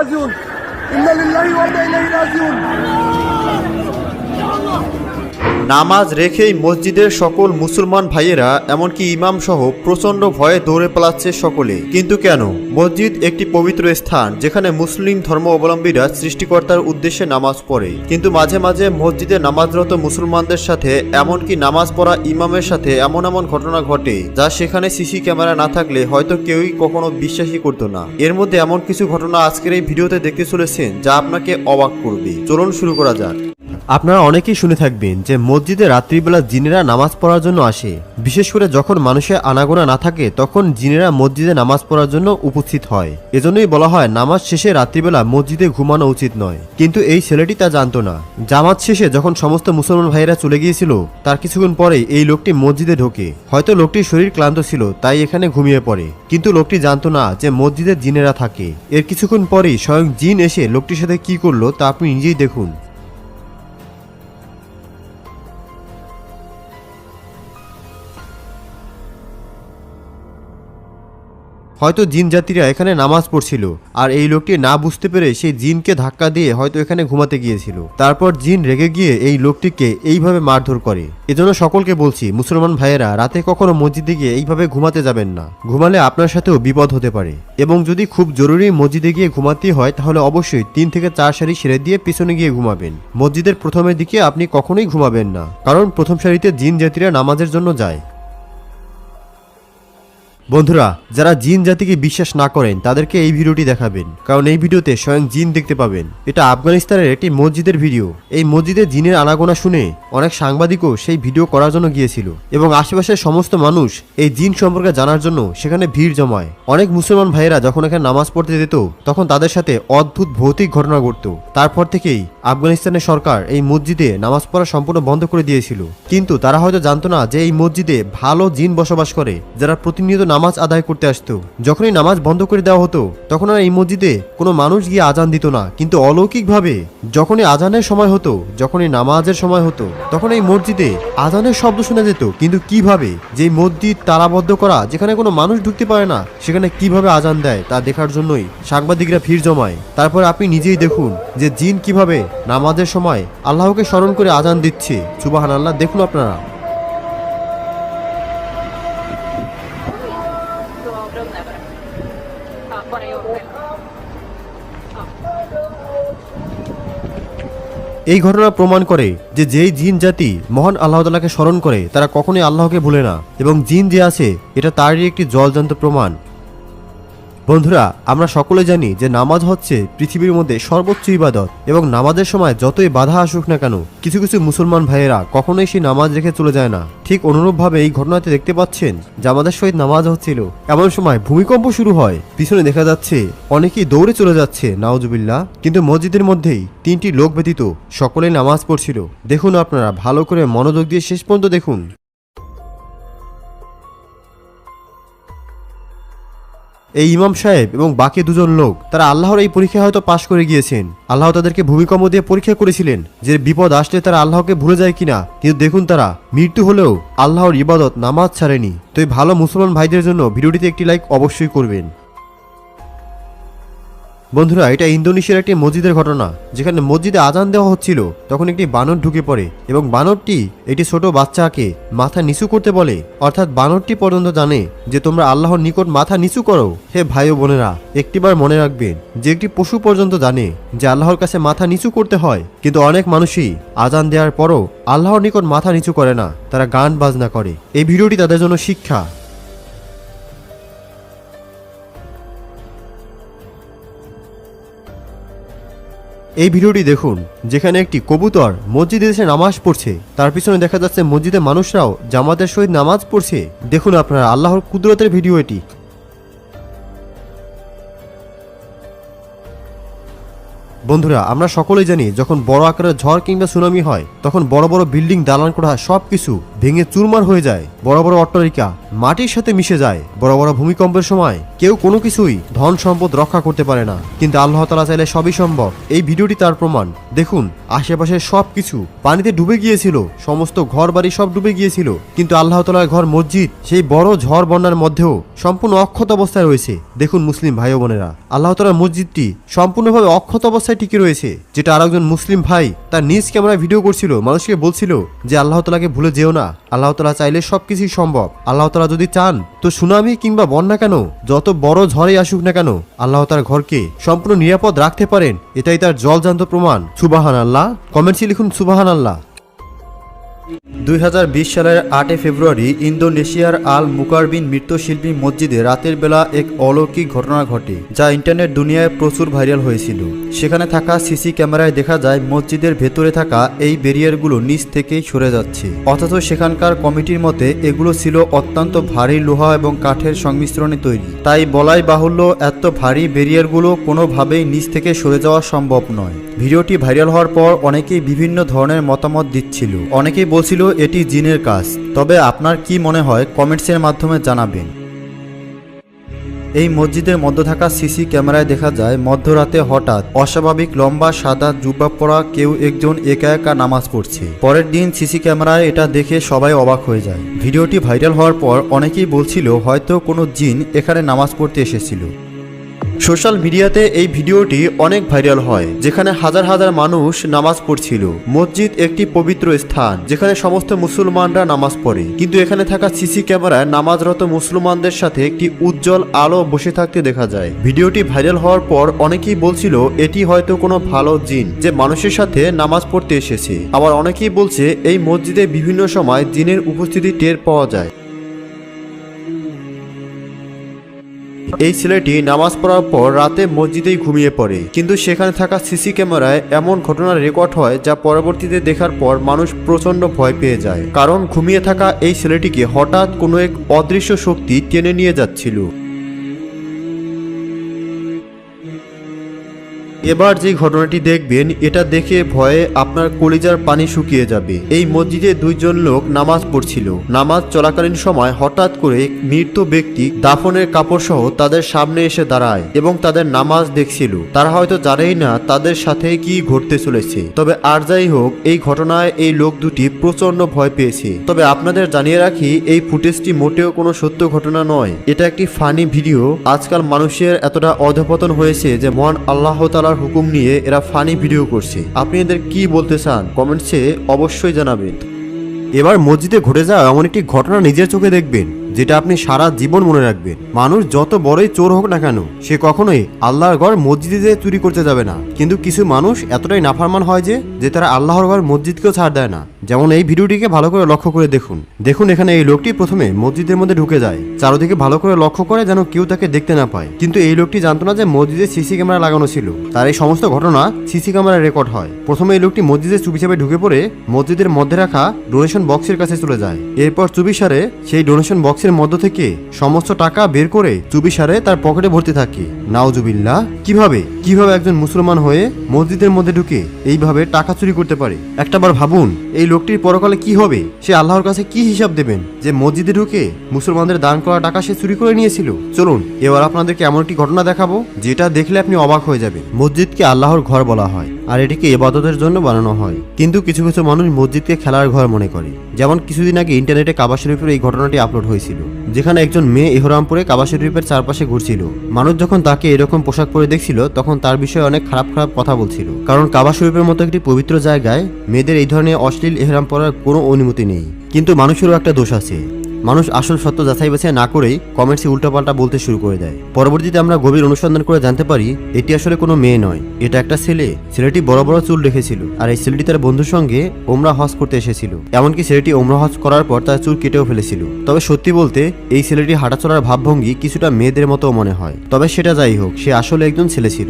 রাজিউন ইন্না লিল্লাহি ওয়া ইন্না ইলাইহি রাজিউন। নামাজ রেখেই মসজিদের সকল মুসলমান ভাইয়েরা এমনকি ইমাম সহ প্রচন্ড ভয়ে দৌড়ে পালাচ্ছে সকলে। কিন্তু কেন? মসজিদ একটি পবিত্র স্থান যেখানে মুসলিম ধর্ম অবলম্বীরা সৃষ্টিকর্তার উদ্দেশ্যে নামাজ পড়ে, কিন্তু মাঝে মাঝে মসজিদে নামাজরত মুসলমানদের সাথে এমনকি নামাজ পড়া ইমামের সাথে এমন এমন ঘটনা ঘটে যা সেখানে সিসি ক্যামেরা না থাকলে হয়তো কেউই কখনো বিশ্বাসই করতো না। এর মধ্যে এমন কিছু ঘটনা আজকের এই ভিডিওতে দেখতে চলেছেন যা আপনাকে অবাক করবে। চলুন শুরু করা যাক। আপনারা অনেকেই শুনে থাকবেন যে মসজিদে রাত্রিবেলা জিনেরা নামাজ পড়ার জন্য আসে। বিশেষ করে যখন মানুষের আনাগোনা না থাকে তখন জিনেরা মসজিদে নামাজ পড়ার জন্য উপস্থিত হয়। এজন্যই বলা হয় নামাজ শেষে রাত্রিবেলা মসজিদে ঘুমানো উচিত নয়। কিন্তু এই ছেলেটি তা জানতো না। জামাত শেষে যখন সমস্ত মুসলমান ভাইয়েরা চলে গিয়েছিল তার কিছুক্ষণ পরেই এই লোকটি মসজিদে ঢোকে। হয়তো লোকটির শরীর ক্লান্ত ছিল তাই এখানে ঘুমিয়ে পড়ে, কিন্তু লোকটি জানতো না যে মসজিদে জিনেরা থাকে। এর কিছুক্ষণ পরেই স্বয়ং জিন এসে লোকটির সাথে কি করলো তা আপনি নিজেই দেখুন। হয়তো জিন জাতিরা এখানে নামাজ পড়ছিল আর এই লোকটি না বুঝতে পেরে সেই জিনকে ধাক্কা দিয়ে হয়তো এখানে ঘুমাতে গিয়েছিল। তারপর জিন রেগে গিয়ে এই লোকটিকে এইভাবে মারধর করে। এজন্য সকলকে বলছি, মুসলমান ভাইয়েরা রাতে কখনো মসজিদে গিয়ে এইভাবে ঘুমাতে যাবেন না। ঘুমালে আপনার সাথেও বিপদ হতে পারে। এবং যদি খুব জরুরি মসজিদে গিয়ে ঘুমাতেই হয় তাহলে অবশ্যই 3 থেকে 4 সারি সেরে দিয়ে পিছনে গিয়ে ঘুমাবেন। মসজিদের প্রথমের দিকে আপনি কখনোই ঘুমাবেন না, কারণ প্রথম সারিতে জিন জাতিরা নামাজের জন্য যায়। বন্ধুরা, যারা জিন জাতিকে বিশ্বাস না করেন তাদেরকে এই ভিডিওটি দেখাবেন, কারণ এই ভিডিওতে স্বয়ং জিন দেখতে পাবেন। এটা আফগানিস্তানের একটি মসজিদের ভিডিও। এই মসজিদে জিনের আনাগোনা শুনে অনেক সাংবাদিকও সেই ভিডিও করার জন্য গিয়েছিল এবং আশেপাশের সমস্ত মানুষ এই জিন সম্পর্কে জানার জন্য সেখানে ভিড় জমায়। অনেক মুসলমান ভাইয়েরা যখন এখানে নামাজ পড়তে যেত তখন তাদের সাথে অদ্ভুত ভৌতিক ঘটনা ঘটত। তারপর থেকেই আফগানিস্তানের সরকার এই মসজিদে নামাজ পড়া সম্পূর্ণ বন্ধ করে দিয়েছিল। কিন্তু তারা হয়তো জানতো না যে এই মসজিদে ভালো জিন বসবাস করে যারা প্রতিনিয়ত নামাজ আদায় করতে আসতো। যখনই নামাজ বন্ধ করে দেওয়া হতো তখন আর এই মসজিদে কোনো মানুষ গিয়ে আজান দিত না, কিন্তু অলৌকিকভাবে যখনই আজানের সময় হতো, যখনই নামাজের সময় হতো তখন এই মসজিদে আজানের শব্দ শোনা যেত। কিন্তু কিভাবে যে মসজিদ তালাবদ্ধ করা, যেখানে কোনো মানুষ ঢুকতে পারে না, সেখানে কিভাবে আজান দেয় তা দেখার জন্যই সাংবাদিকরা ভিড় জমায়। তারপর আপনি নিজেই দেখুন যে জিন কিভাবে নামাজের সময় আল্লাহকে স্মরণ করে আজান দিচ্ছে। সুবহানাল্লাহ, দেখুন আপনারা। এই ঘটনা প্রমাণ করে যে যেই জিন জাতি মহান আল্লাহ তাআলাকে স্মরণ করে তারা কখনোই আল্লাহকে ভুলে না, এবং জিন যে আছে এটা তারই একটি জলজান্ত প্রমাণ। বন্ধুরা, আমরা সকলে জানি যে নামাজ হচ্ছে পৃথিবীর মধ্যে সর্বোচ্চ ইবাদত, এবং নামাজের সময় যতই বাধা আসুক না কেন কিছু কিছু মুসলমান ভাইয়েরা কখনোই সেই নামাজ রেখে চলে যায় না। ঠিক অনুরূপভাবে এই ঘটনাতে দেখতে পাচ্ছেন যে আমাদের সহিত নামাজ হচ্ছিল, এমন সময় ভূমিকম্প শুরু হয়। পিছনে দেখা যাচ্ছে অনেকেই দৌড়ে চলে যাচ্ছে, নাউজুবিল্লাহ। কিন্তু মসজিদের মধ্যেই 3টি লোক ব্যতীত সকলেই নামাজ পড়ছিল। দেখুন আপনারা, ভালো করে মনোযোগ দিয়ে শেষ পর্যন্ত দেখুন। এই ইমাম সাহেব এবং বাকি 2 জন লোক তারা আল্লাহর এই পরীক্ষায় হয়তো পাশ করে গিয়েছেন। আল্লাহ তাদেরকে ভূমিকম্প দিয়ে পরীক্ষা করেছিলেন যে বিপদ আসলে তারা আল্লাহকে ভুলে যায় কিনা। কিন্তু দেখুন, তারা মৃত্যু হলেও আল্লাহর ইবাদত নামাজ ছাড়েনি। তো এই ভালো মুসলমান ভাইদের জন্য ভিডিওটিতে একটি লাইক অবশ্যই করবেন। বন্ধুরা, এটা ইন্দোনেশিয়ার একটি মসজিদের ঘটনা, যেখানে মসজিদে আজান দেওয়া হচ্ছিল তখন একটি বানর ঢুকে পড়ে এবং বানরটি একটি ছোট বাচ্চাকে মাথা নিচু করতে বলে। অর্থাৎ বানরটি পর্যন্ত জানে যে তোমরা আল্লাহর নিকট মাথা নিচু করো। হে ভাই ও বোনেরা, একটিবার মনে রাখবেন যে একটি পশু পর্যন্ত জানে যে আল্লাহর কাছে মাথা নিচু করতে হয়, কিন্তু অনেক মানুষই আজান দেওয়ার পরও আল্লাহর নিকট মাথা নিচু করে না, তারা গান বাজনা করে। এই ভিডিওটি তাদের জন্য শিক্ষা। এই ভিডিওটি দেখুন, যেখানে একটি কবুতর মসজিদে এসে নামাজ পড়ছে, তার পিছনে দেখা যাচ্ছে মসজিদের মানুষরাও জামাতের সহিত নামাজ পড়ছে। দেখুন আপনারা, আল্লাহর কুদরতের ভিডিও এটি। বন্ধুরা, আমরা সকলেই জানি যখন বড় আকারের ঝড় কিংবা সুনামি হয় তখন বড় বড় বিল্ডিং, দালান কোঠা সবকিছু ভেঙে চুরমার হয়ে যায়। বড় বড় অট্টালিকা মাটির সাথে মিশে যায়। বড় বড় ভূমিকম্পের সময় কেউ কোনো কিছুই ধন সম্পদ রক্ষা করতে পারে না, কিন্তু আল্লাহ তাআলা চাইলে সবই সম্ভব। এই ভিডিওটি তার প্রমাণ। দেখুন আশেপাশের সবকিছু পানিতে ডুবে গিয়েছিল, সমস্ত ঘর বাড়ি সব ডুবে গিয়েছিল, কিন্তু আল্লাহ তাআলার ঘর মসজিদ সেই বড় ঝড় বন্যার মধ্যেও সম্পূর্ণ অক্ষত অবস্থায় রয়েছে। দেখুন মুসলিম ভাই ও বোনেরা, আল্লাহ তাআলার মসজিদটি সম্পূর্ণভাবে অক্ষত অবস্থায় টিকে রয়েছে, যেটা আরেকজন মুসলিম ভাই তার নিজ ক্যামেরায় ভিডিও করছিল, মানুষকে বলছিল যে আল্লাহ তাআলাকে ভুলে যেও না, আল্লাহ তাআলা চাইলে সবকিছুই সম্ভব। আল্লাহ তাআলা যদি চান তো সুনামি কিংবা বন্যা কেন, যত বড় ঝড়ে আসুক না কেন, আল্লাহ তার ঘরকে সম্পূর্ণ নিরাপদ রাখতে পারেন। এটাই তার জলজান্ত প্রমাণ। সুবহানাল্লাহ। কমেন্টসে লিখুন সুবহানাল্লাহ। 2020 সালের 8 ফেব্রুয়ারি ইন্দোনেশিয়ার আল মুকারবিন মৃৎশিল্পী মসজিদে রাতের বেলা এক অলৌকিক ঘটনা ঘটে, যা ইন্টারনেট দুনিয়ায় প্রচুর ভাইরাল হয়েছিল। সেখানে থাকা সিসি ক্যামেরায় দেখা যায় মসজিদের ভেতরে থাকা এই ব্যারিয়ারগুলো নিচ থেকেই সরে যাচ্ছে, অথচ সেখানকার কমিটির মতে এগুলো ছিল অত্যন্ত ভারী লোহা এবং কাঠের সংমিশ্রণে তৈরি। তাই বলাই বাহুল্য এত ভারী ব্যারিয়ারগুলো কোনোভাবেই নিচ থেকে সরে যাওয়া সম্ভব নয়। ভিডিওটি ভাইরাল হওয়ার পর অনেকেই বিভিন্ন ধরনের মতামত দিচ্ছিল। অনেকেই বলছিল এটি জিনের কাজ। তবে আপনার কি মনে হয় কমেন্টসের মাধ্যমে জানাবেন। এই মসজিদের মধ্যে থাকা সিসি ক্যামেরায় দেখা যায় মধ্যরাতে হঠাৎ অস্বাভাবিক লম্বা সাদা জুব্বা পরা কেউ একজন একা একা নামাজ পড়ছে। পরের দিন সিসি ক্যামেরায় এটা দেখে সবাই অবাক হয়ে যায়। ভিডিওটি ভাইরাল হওয়ার পর অনেকেই বলছিল হয়তো কোনো জিন এখানে নামাজ পড়তে এসেছিল। সোশ্যাল মিডিয়াতে এই ভিডিওটি অনেক ভাইরাল হয়, যেখানে হাজার হাজার মানুষ নামাজ পড়ছিল। মসজিদ একটি পবিত্র স্থান যেখানে সমস্ত মুসলমানরা নামাজ পড়ে, কিন্তু এখানে থাকা সিসি ক্যামেরায় নামাজরত মুসলমানদের সাথে একটি উজ্জ্বল আলো বসে থাকতে দেখা যায়। ভিডিওটি ভাইরাল হওয়ার পর অনেকেই বলছিল এটি হয়তো কোনো ভালো জিন যে মানুষের সাথে নামাজ পড়তে এসেছে। আবার অনেকেই বলছে এই মসজিদে বিভিন্ন সময় জিনের উপস্থিতি টের পাওয়া যায়। এই ছেলেটি নামাজ পড়ার পর রাতে মসজিদেই ঘুমিয়ে পড়ে, কিন্তু সেখানে থাকা সিসি ক্যামেরায় এমন ঘটনা রেকর্ড হয় যা পরবর্তীতে দেখার পর মানুষ প্রচন্ড ভয় পেয়ে যায়, কারণ ঘুমিয়ে থাকা এই ছেলেটিকে হঠাৎ কোনো এক অদৃশ্য শক্তি টেনে নিয়ে যাচ্ছিল। এবার যে ঘটনাটি দেখবেন এটা দেখে ভয়ে আপনার কলিজার পানি শুকিয়ে যাবে। এই মসজিদে দুইজন লোক নামাজ পড়ছিল। নামাজ চলাকালীন সময় হঠাৎ করে মৃত ব্যক্তি দাফনের কাপড় সহ তাদের সামনে এসে দাঁড়ায় এবং তাদের নামাজ দেখছিল। তারা হয়তো জানেই না তাদের সাথে কি ঘটতে চলেছে। তবে আর যাই হোক, এই ঘটনায় এই লোক দুটি প্রচন্ড ভয় পেয়েছে। তবে আপনাদের জানিয়ে রাখি, এই ফুটেজটি মোটেও কোনো সত্য ঘটনা নয়, এটা একটি ফানি ভিডিও। আজকাল মানুষের এতটা অধঃপতন হয়েছে যে মহান আল্লাহ তাআলার হুকুম নিয়ে এরা ফানি ভিডিও করছে। আপনি এদের কি বলতে চান কমেন্টসে অবশ্যই জানাবেন। এবার মসজিদে ঘটে যাওয়া এমন একটি ঘটনা নিজের চোখে দেখবেন যেটা আপনি সারা জীবন মনে রাখবেন। মানুষ যত বড়ই চোর হোক না কেন, সে কখনোই আল্লাহর ঘর মসজিদে যেয়ে চুরি করতে যাবে না। কিন্তু কিছু মানুষ এতটাই নাফরমান হয় যে তারা আল্লাহর ঘর মসজিদকেও ছাড় দেয় না। যেমন এই ভিডিওটিকে ভালো করে লক্ষ্য করে দেখুন এখানে এই লোকটি প্রথমে মসজিদের মধ্যে ঢুকে যায়, চারদিকে ভালো করে লক্ষ্য করে যেন কেউ তাকে দেখতে না পায়। কিন্তু এই লোকটি জানতো না যে মসজিদে সিসি ক্যামেরা লাগানো ছিল। তার এই সমস্ত ঘটনা সিসি ক্যামেরা রেকর্ড হয়। প্রথমে এই লোকটি মসজিদে চুপিচাপে ঢুকে পড়ে মসজিদের মধ্যে রাখা ডোনেশন বক্সের কাছে চলে যায়। এরপর চুপিসারে সেই ডোনেশন বক্সের মধ্য থেকে সমস্ত টাকা বের করে চুপিসারে তার পকেটে ভর্তি থাকে। নাউজুবিল্লাহ। কিভাবে একজন মুসলমান হয়ে মসজিদের মধ্যে ঢুকে এইভাবে টাকা চুরি করতে পারে? একটাবার ভাবুন, এই লোকটির পরকালে কি হবে? সে আল্লাহর কাছে কি হিসাব দেবেন যে মসজিদে ঢুকে মুসলমানদের দান করা টাকা সে চুরি করে নিয়েছিল? চলুন এবার আপনাদেরকে এমন একটি ঘটনা দেখাবো যেটা দেখলে আপনি অবাক হয়ে যাবেন। মসজিদকে আল্লাহর ঘর বলা হয় আর এটিকে ইবাদতের জন্য বানানো হয়, কিন্তু কিছু কিছু মানুষ মসজিদকে খেলার ঘর মনে করে। যেমন কিছুদিন আগে ইন্টারনেটে কাবা শরীফের এই ঘটনাটি আপলোড হয়েছিল, যেখানে একজন মেয়ে ইহরাম পরে কাবা শরীফের চারপাশে ঘুরছিল। মানুষ যখন তাকে এরকম পোশাক পরে দেখছিল তখন তার বিষয়ে অনেক খারাপ কথা বলছিল, কারণ কাবা শরীফের মতো একটি পবিত্র জায়গায় মেয়েদের এই ধরনের অশ্লীল ইহরাম পরার কোনো অনুমতি নেই। কিন্তু মানুষেরও একটা দোষ আছে, মানুষ আসল সত্য যাচাই বাছাই না করেই কমেন্টসে উল্টাপাল্টা বলতে শুরু করে দেয়। পরবর্তীতে আমরা গভীর অনুসন্ধান করে জানতে পারি এটি আসলে কোনো মেয়ে নয়, এটা একটা ছেলে। ছেলেটি বড় বড় চুল রেখেছিল আর এই ছেলেটি তার বন্ধুর সঙ্গে ওমরা হজ করতে এসেছিল। এমনকি ছেলেটি ওমরা হজ করার পর তার চুল কেটেও ফেলেছিল। তবে সত্যি বলতে এই ছেলেটি হাঁটাচলার ভাবভঙ্গি কিছুটা মেয়েদের মতো মনে হয়। তবে সেটা যাই হোক, সে আসলে একজন ছেলে ছিল।